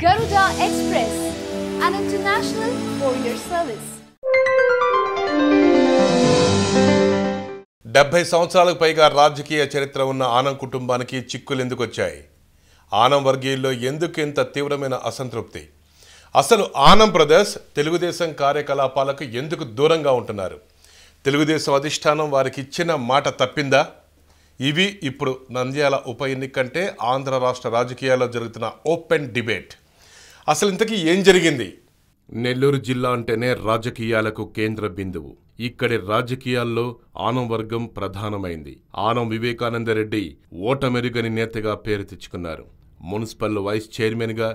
Garuda Express, an international courier service. 70 సంవత్సరాలకు పైగా రాజకీయ చరిత్ర ఉన్న ఆనం కుటుంబానికి చిక్కులు ఎందుకు వచ్చాయి? ఆనం వర్గీయుల్లో ఎందుకు ఇంత తీవ్రమైన అసంతృప్తి? అసలు ఆనం బ్రదర్స్ తెలుగుదేశం కార్యకలాపాలకు ఎందుకు దూరంగా ఉంటున్నారు? తెలుగుదేశం అధిష్టానం వారికి ఇచ్చిన మాట తప్పిందా? ఇవి ఇప్పుడు నంద్యాల ఉప ఎన్నికంటే ఆంధ్ర రాష్ట్ర రాజకీయాల్లో జరుగుతున్న ఓపెన్ డిబేట్. అసలు ఇంతకీ ఏం జరిగింది? నెల్లూరు జిల్లా అంటేనే రాజకీయాలకు కేంద్ర బిందువు. ఇక్కడి రాజకీయాల్లో ఆనం వర్గం ప్రధానమైంది. ఆనం వివేకానందరెడ్డి ఓటమెరుగని నేతగా పేరు తెచ్చుకున్నారు. మున్సిపల్ వైస్ చైర్మన్గా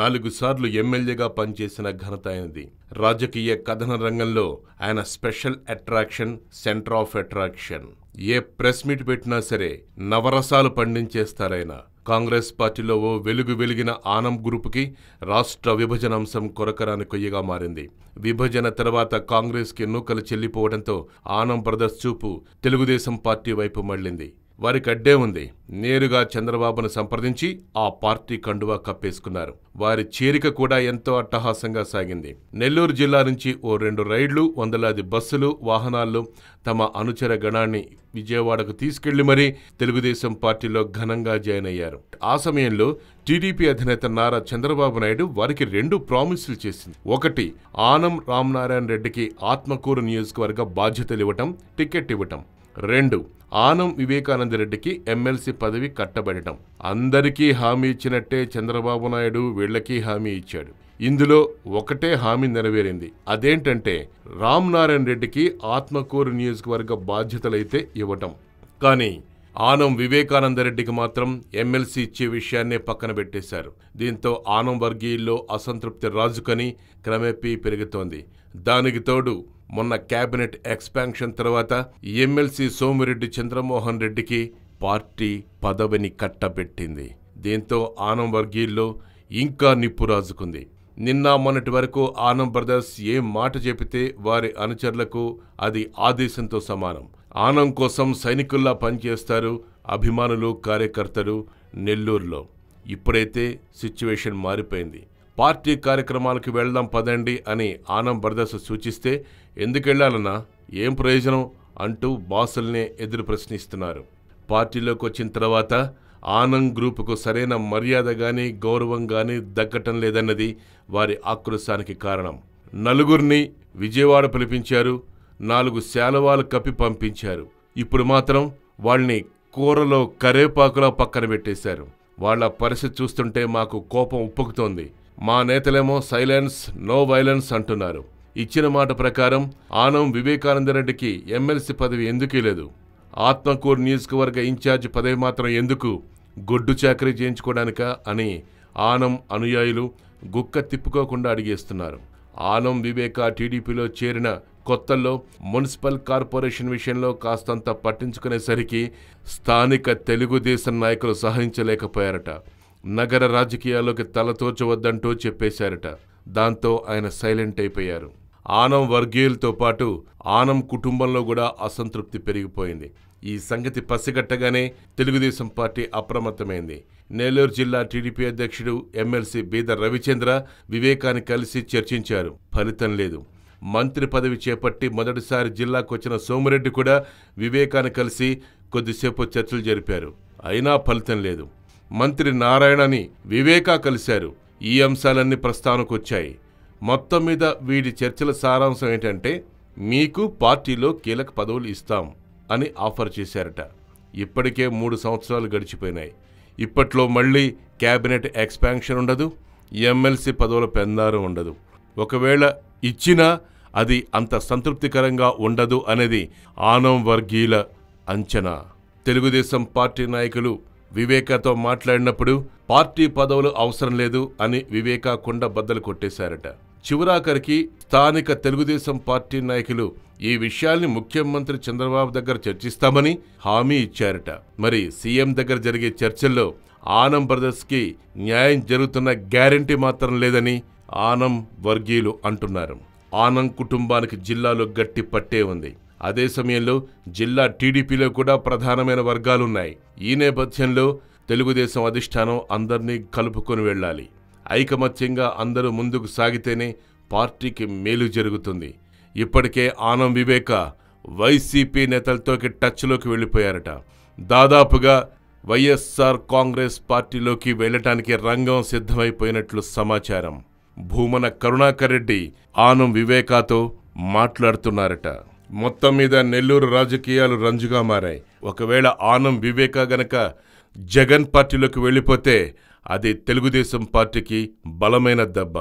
4 సార్లు ఎమ్మెల్యేగా పనిచేసిన ఘనత ఆయనది. రాజకీయ కథన రంగంలో ఆయన special attraction, centre of attraction. A press meet పెట్టినా సరే నవరసాలు పండించేస్తారాయన. కాంగ్రెస్ పార్టీలో ఓ వెలిగిన ఆనం గ్రూపుకి రాష్ట్ర విభజన అంశం కొరకరాని కొయ్యగా మారింది. విభజన తర్వాత కాంగ్రెస్కి నూకలు చెల్లిపోవడంతో ఆనం బ్రదర్స్ చూపు తెలుగుదేశం పార్టీ వైపు మళ్లింది. వారికి అడ్డే ఉంది. నేరుగా చంద్రబాబును సంప్రదించి ఆ పార్టీ కండువా కప్పేసుకున్నారు. వారి చేరిక కూడా ఎంతో అట్టహాసంగా సాగింది. నెల్లూరు జిల్లా నుంచి ఓ 2 రైళ్లు, వందలాది బస్సులు, వాహనాల్లో తమ అనుచర గణాన్ని విజయవాడకు తీసుకెళ్లి మరీ తెలుగుదేశం పార్టీలో ఘనంగా జాయిన్ అయ్యారు. ఆ సమయంలో టీడీపీ అధినేత నారా చంద్రబాబు నాయుడు వారికి 2 ప్రామిసులు చేసింది. ఒకటి, ఆనం రామనారాయణ రెడ్డికి ఆత్మకూరు నియోజకవర్గ బాధ్యతలు ఇవ్వటం, టికెట్ ఇవ్వటం. 2, ఆనం వివేకానందరెడ్డికి ఎమ్మెల్సీ పదవి కట్టబెట్టడం. అందరికీ హామీ ఇచ్చినట్టే చంద్రబాబు నాయుడు వీళ్లకి హామీ ఇచ్చాడు. ఇందులో ఒకటే హామీ నెరవేరింది. అదేంటంటే రామనారాయణ రెడ్డికి ఆత్మకూరు నియోజకవర్గ బాధ్యతలైతే ఇవ్వటం. కానీ ఆనం వివేకానందరెడ్డికి మాత్రం ఎమ్మెల్సీ ఇచ్చే విషయాన్నే పక్కన పెట్టేశారు. దీంతో ఆనం వర్గీయుల్లో అసంతృప్తి రాజుకని క్రమేపీ పెరుగుతోంది. దానికి తోడు మొన్న కేబినెట్ ఎక్స్పాన్షన్ తర్వాత ఎమ్మెల్సీ సోమిరెడ్డి చంద్రమోహన్ రెడ్డికి పార్టీ పదవిని కట్టబెట్టింది. దీంతో ఆనం వర్గీయుల్లో ఇంకా నిప్పు రాజుకుంది. నిన్న మొన్నటి వరకు ఆనం బ్రదర్స్ ఏం మాట చెబితే వారి అనుచరులకు అది ఆదేశంతో సమానం. ఆనం కోసం సైనికుల్లా పనిచేస్తారు అభిమానులు, కార్యకర్తలు నెల్లూరులో. ఇప్పుడైతే సిచ్యువేషన్ మారిపోయింది. పార్టీ కార్యక్రమాలకు వెళ్దాం పదండి అని ఆనం బ్రదర్స్ సూచిస్తే ఎందుకెళ్లాలన్నా, ఏం ప్రయోజనం అంటూ బాసుల్నే ఎదురు ప్రశ్నిస్తున్నారు. పార్టీలోకి వచ్చిన తర్వాత ఆనం గ్రూపుకు సరైన మర్యాద గాని, గౌరవం గాని దక్కటం లేదన్నది వారి ఆక్రోశానికి కారణం. నలుగురిని విజయవాడ పిలిపించారు, 4 శాలువాలు కప్పి పంపించారు. ఇప్పుడు మాత్రం వాళ్ళని కూరలో కరేపాకులా పక్కన పెట్టేశారు. వాళ్ల పరిస్థితి చూస్తుంటే మాకు కోపం ఉప్పుకుతోంది. మా నేతలేమో సైలెన్స్, నో వైలెన్స్ అంటున్నారు. ఇచ్చిన మాట ప్రకారం ఆనం వివేకానందరెడ్డికి ఎమ్మెల్సీ పదవి ఎందుకు లేదు? ఆత్మకూరు నియోజకవర్గ ఇన్ఛార్జ్ పదవి మాత్రం ఎందుకు? గొడ్డు చాకరీ చేయించుకోవడానికా అని ఆనం అనుయాయులు గుక్క తిప్పుకోకుండా అడిగేస్తున్నారు. ఆనం వివేక టీడీపీలో చేరిన కొత్తల్లో మున్సిపల్ కార్పొరేషన్ విషయంలో కాస్తంత పట్టించుకునేసరికి స్థానిక తెలుగుదేశం నాయకులు సహించలేకపోయారట. నగర రాజకీయాల్లోకి తలతోచవద్దంటూ చెప్పేశారట. దాంతో ఆయన సైలెంట్ అయిపోయారు. ఆనం వర్గీయులతో పాటు ఆనం కుటుంబంలో కూడా అసంతృప్తి పెరిగిపోయింది. ఈ సంగతి పసిగట్టగానే తెలుగుదేశం పార్టీ అప్రమత్తమైంది. నెల్లూరు జిల్లా టీడీపీ అధ్యక్షుడు ఎమ్మెల్సీ బీదర్ రవిచంద్ర వివేకాన్ని కలిసి చర్చించారు. ఫలితం లేదు. మంత్రి పదవి చేపట్టి మొదటిసారి జిల్లాకు వచ్చిన సోమిరెడ్డి కూడా వివేకాన్ని కలిసి కొద్దిసేపు చర్చలు జరిపారు. అయినా ఫలితం లేదు. మంత్రి నారాయణని వివేకా కలిశారు. ఈ అంశాలన్నీ ప్రస్తావనకు వచ్చాయి. మొత్తం మీద వీడి చర్చల సారాంశం ఏంటంటే, మీకు పార్టీలో కీలక పదవులు ఇస్తాం అని ఆఫర్ చేశారట. ఇప్పటికే 3 సంవత్సరాలు గడిచిపోయినాయి. ఇప్పట్లో మళ్లీ కేబినెట్ ఎక్స్పాన్షన్ ఉండదు, ఎమ్మెల్సీ పదవుల పెందారం ఉండదు. ఒకవేళ ఇచ్చినా అది అంత సంతృప్తికరంగా ఉండదు అనేది ఆనం వర్గీయుల అంచనా. తెలుగుదేశం పార్టీ నాయకులు వివేకాతో మాట్లాడినప్పుడు పార్టీ పదవులు అవసరం లేదు అని వివేకా కుండ బద్దలు కొట్టేశారట. చివరాఖరికి స్థానిక తెలుగుదేశం పార్టీ నాయకులు ఈ విషయాల్ని ముఖ్యమంత్రి చంద్రబాబు దగ్గర చర్చిస్తామని హామీ ఇచ్చారట. మరి సీఎం దగ్గర జరిగే చర్చల్లో ఆనం బ్రదర్స్కి న్యాయం జరుగుతున్న గ్యారెంటీ మాత్రం లేదని ఆనం వర్గీయులు అంటున్నారు. ఆనం కుటుంబానికి జిల్లాలో గట్టి పట్టే ఉంది. అదే సమయంలో జిల్లా టీడీపీలో కూడా ప్రధానమైన వర్గాలున్నాయి. ఈ నేపథ్యంలో తెలుగుదేశం అధిష్టానం అందర్నీ కలుపుకొని వెళ్ళాలి. ఐకమత్యంగా అందరూ ముందుకు సాగితేనే పార్టీకి మేలు జరుగుతుంది. ఇప్పటికే ఆనం వివేక వైసీపీ నేతలతోకి టచ్లోకి వెళ్ళిపోయారట. దాదాపుగా వైఎస్ఆర్ కాంగ్రెస్ పార్టీలోకి వెళ్లటానికి రంగం సిద్ధమైపోయినట్లు సమాచారం. భూమన కరుణాకర్ రెడ్డి ఆనం వివేకాతో మాట్లాడుతున్నారట. మొత్తం మీద నెల్లూరు రాజకీయాలు రంజుగా మారాయి. ఒకవేళ ఆనం వివేక గనక జగన్ పార్టీలోకి వెళ్ళిపోతే అది తెలుగుదేశం పార్టీకి బలమైన దెబ్బ.